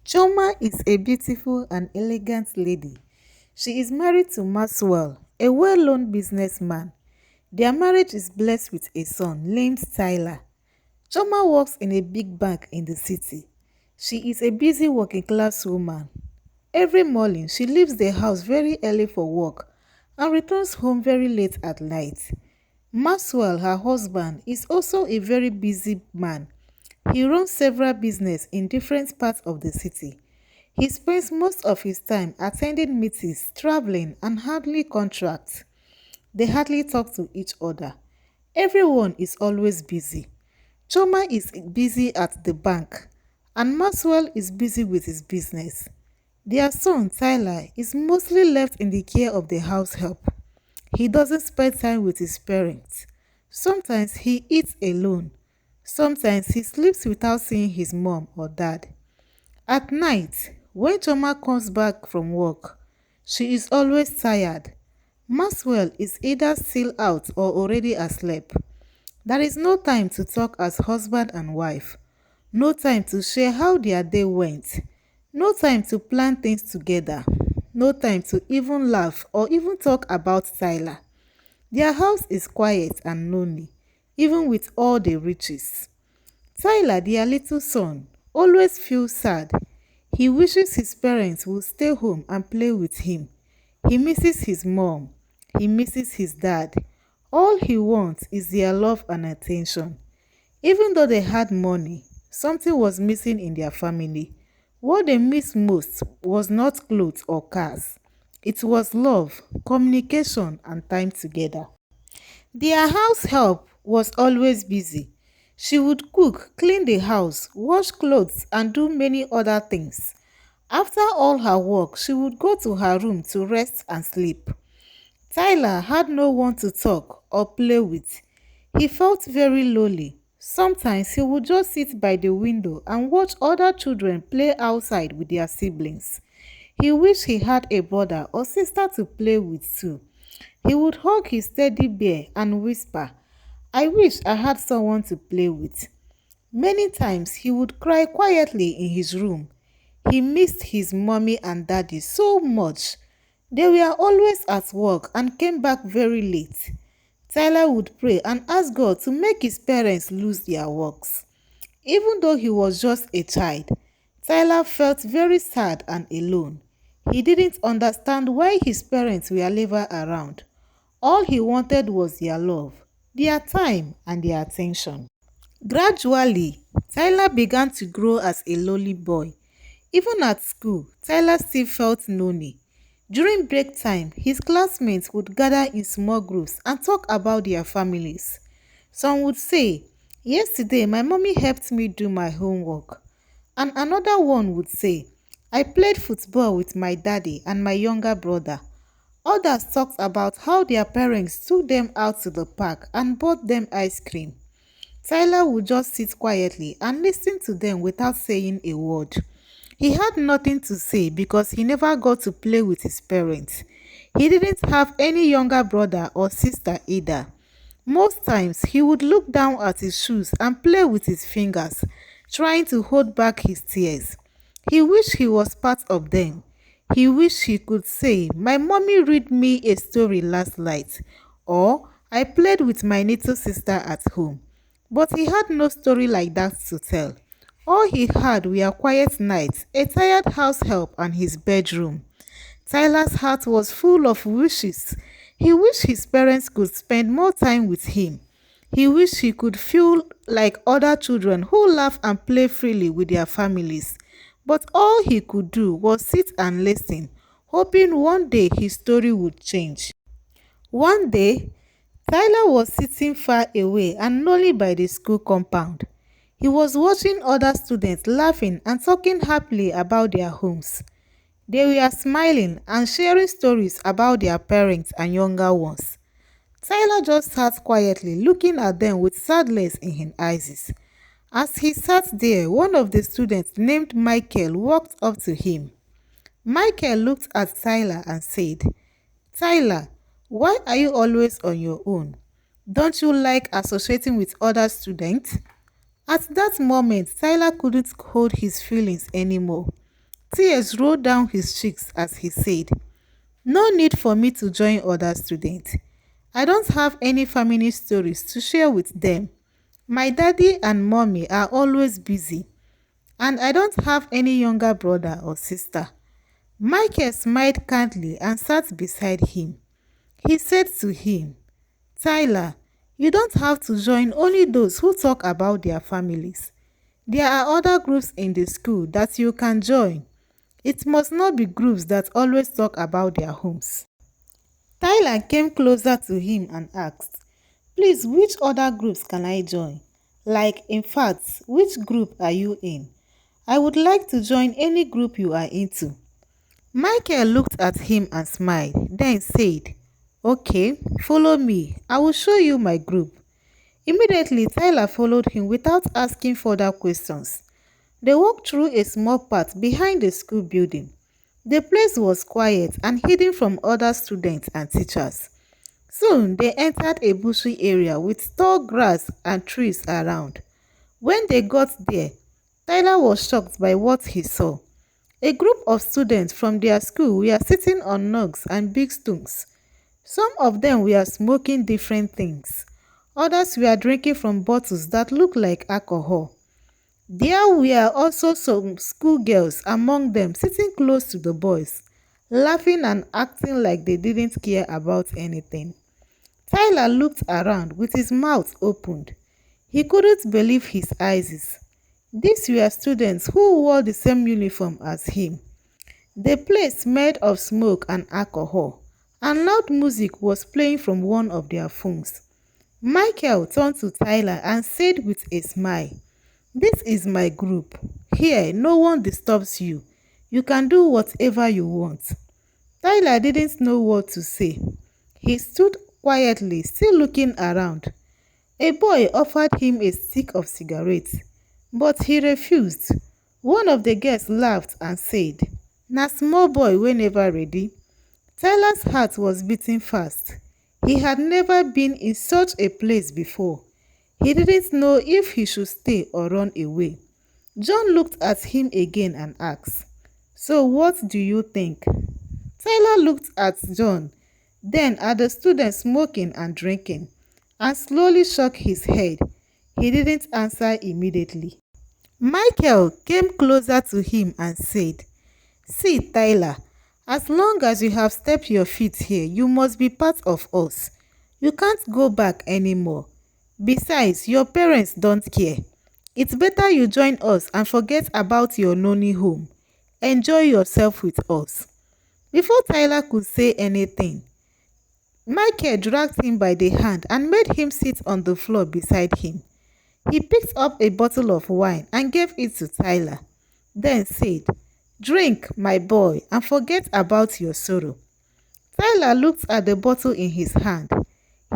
Choma is a beautiful and elegant lady. She is married to Maxwell, a well-known businessman. Their marriage is blessed with a son named Tyler. Choma works in a big bank in the city. She is a busy working-class woman. Every morning, she leaves the house very early for work and returns home very late at night. Maxwell, her husband, is also a very busy man. He runs several businesses in different parts of the city. He spends most of his time attending meetings, traveling, and handling contracts. They hardly talk to each other. Everyone is always busy. Choma is busy at the bank, and Maxwell is busy with his business. Their son, Tyler, is mostly left in the care of the house help. He doesn't spend time with his parents. Sometimes he eats alone. Sometimes he sleeps without seeing his mom or dad. At night, when Choma comes back from work, she is always tired. Maxwell is either still out or already asleep. There is no time to talk as husband and wife. No time to share how their day went. No time to plan things together. No time to even laugh or even talk about Tyler. Their house is quiet and lonely, even with all the riches. Tyler, their little son, always feels sad. He wishes his parents would stay home and play with him. He misses his mom. He misses his dad. All he wants is their love and attention. Even though they had money, something was missing in their family. What they missed most was not clothes or cars. It was love, communication, and time together. Their house help was always busy. She would cook, clean the house, wash clothes, and do many other things. After all her work, she would go to her room to rest and sleep. Tyler had no one to talk or play with. He felt very lonely. Sometimes he would just sit by the window and watch other children play outside with their siblings. He wished he had a brother or sister to play with too. He would hug his teddy bear and whisper, "I wish I had someone to play with." Many times he would cry quietly in his room. He missed his mommy and daddy so much. They were always at work and came back very late. Tyler would pray and ask God to make his parents lose their works. Even though he was just a child, Tyler felt very sad and alone. He didn't understand why his parents were never around. All he wanted was their love, their time, and their attention. Gradually, Tyler began to grow as a lonely boy. Even at school, Tyler still felt lonely. During break time, his classmates would gather in small groups and talk about their families. Some would say, "Yesterday, my mommy helped me do my homework." And another one would say, "I played football with my daddy and my younger brother." Others talked about how their parents took them out to the park and bought them ice cream. Tyler would just sit quietly and listen to them without saying a word. He had nothing to say because he never got to play with his parents. He didn't have any younger brother or sister either. Most times, he would look down at his shoes and play with his fingers, trying to hold back his tears. He wished he was part of them. He wished he could say, "My mommy read me a story last night," or "I played with my little sister at home." But he had no story like that to tell. All he had were quiet nights, a tired house help, and his bedroom. Tyler's heart was full of wishes. He wished his parents could spend more time with him. He wished he could feel like other children who laugh and play freely with their families. But all he could do was sit and listen, hoping one day his story would change. One day, Tyler was sitting far away and lonely by the school compound. He was watching other students laughing and talking happily about their homes. They were smiling and sharing stories about their parents and younger ones. Tyler just sat quietly looking at them with sadness in his eyes. As he sat there, one of the students named Michael walked up to him. Michael looked at Tyler and said, "Tyler, why are you always on your own? Don't you like associating with other students?" At that moment, Tyler couldn't hold his feelings anymore. Tears rolled down his cheeks as he said, "No need for me to join other students. I don't have any family stories to share with them. My daddy and mommy are always busy, and I don't have any younger brother or sister." Michael smiled kindly and sat beside him. He said to him, "Tyler, you don't have to join only those who talk about their families. There are other groups in the school that you can join. It must not be groups that always talk about their homes." Tyler came closer to him and asked, "Please, which other groups can I join? Like, in fact, which group are you in? I would like to join any group you are into." Michael looked at him and smiled, then said, "Okay, follow me. I will show you my group." Immediately, Tyler followed him without asking further questions. They walked through a small path behind the school building. The place was quiet and hidden from other students and teachers. Soon, they entered a bushy area with tall grass and trees around. When they got there, Tyler was shocked by what he saw. A group of students from their school were sitting on logs and big stones. Some of them were smoking different things. Others were drinking from bottles that looked like alcohol. There were also some schoolgirls among them sitting close to the boys, laughing and acting like they didn't care about anything. Tyler looked around with his mouth opened. He couldn't believe his eyes. These were students who wore the same uniform as him. The place smelled of smoke and alcohol, and loud music was playing from one of their phones. Michael turned to Tyler and said with a smile, "This is my group. Here, no one disturbs you. You can do whatever you want." Tyler didn't know what to say. He stood quietly, still looking around. A boy offered him a stick of cigarettes, but he refused. One of the guests laughed and said, "Na small boy wey never ready." Tyler's heart was beating fast. He had never been in such a place before. He didn't know if he should stay or run away. John looked at him again and asked, "So what do you think?" Tyler looked at John, then at the students smoking and drinking, and slowly shook his head. He didn't answer immediately. Michael came closer to him and said, "See, Tyler, as long as you have stepped your feet here, you must be part of us. You can't go back anymore. Besides, your parents don't care. It's better you join us and forget about your lonely home. Enjoy yourself with us." Before Tyler could say anything, Michael dragged him by the hand and made him sit on the floor beside him. He picked up a bottle of wine and gave it to Tyler, then said, "Drink, my boy, and forget about your sorrow." Tyler looked at the bottle in his hand.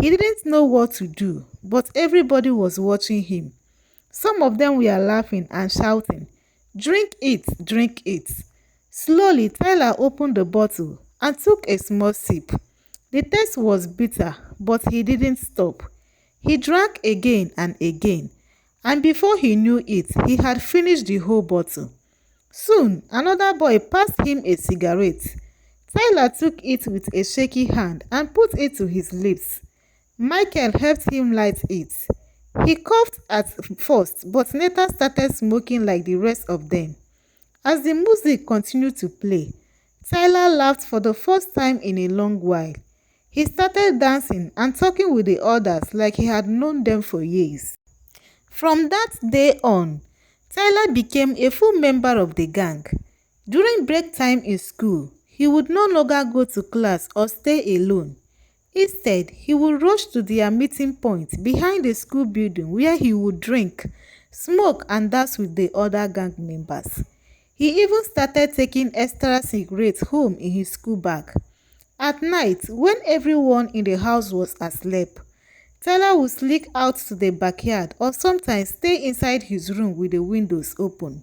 He didn't know what to do, but everybody was watching him. Some of them were laughing and shouting, "Drink it, drink it." Slowly, Tyler opened the bottle and took a small sip. The taste was bitter, but he didn't stop. He drank again and again, and before he knew it, he had finished the whole bottle. Soon, another boy passed him a cigarette. Tyler took it with a shaky hand and put it to his lips. Michael helped him light it. He coughed at first, but later started smoking like the rest of them. As the music continued to play, Tyler laughed for the first time in a long while. He started dancing and talking with the others like he had known them for years. From that day on, Tyler became a full member of the gang. During break time in school, he would no longer go to class or stay alone. Instead, he would rush to their meeting point behind the school building where he would drink, smoke, and dance with the other gang members. He even started taking extra cigarettes home in his school bag. At night, when everyone in the house was asleep, Tyler would sneak out to the backyard or sometimes stay inside his room with the windows open.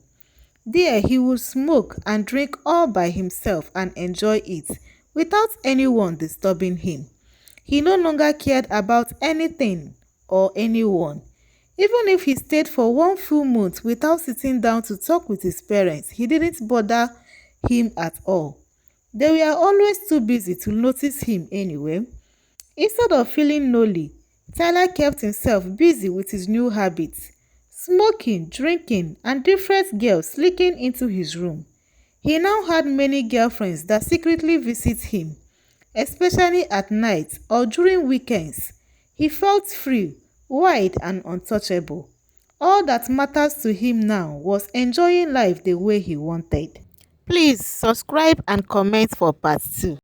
There, he would smoke and drink all by himself and enjoy it without anyone disturbing him. He no longer cared about anything or anyone. Even if he stayed for one full month without sitting down to talk with his parents, he didn't bother him at all. They were always too busy to notice him anyway. Instead of feeling lonely, Tyler kept himself busy with his new habits, smoking, drinking, and different girls sneaking into his room. He now had many girlfriends that secretly visit him, especially at night or during weekends. He felt free, wide, and untouchable. All that matters to him now was enjoying life the way he wanted. Please subscribe and comment for part 2.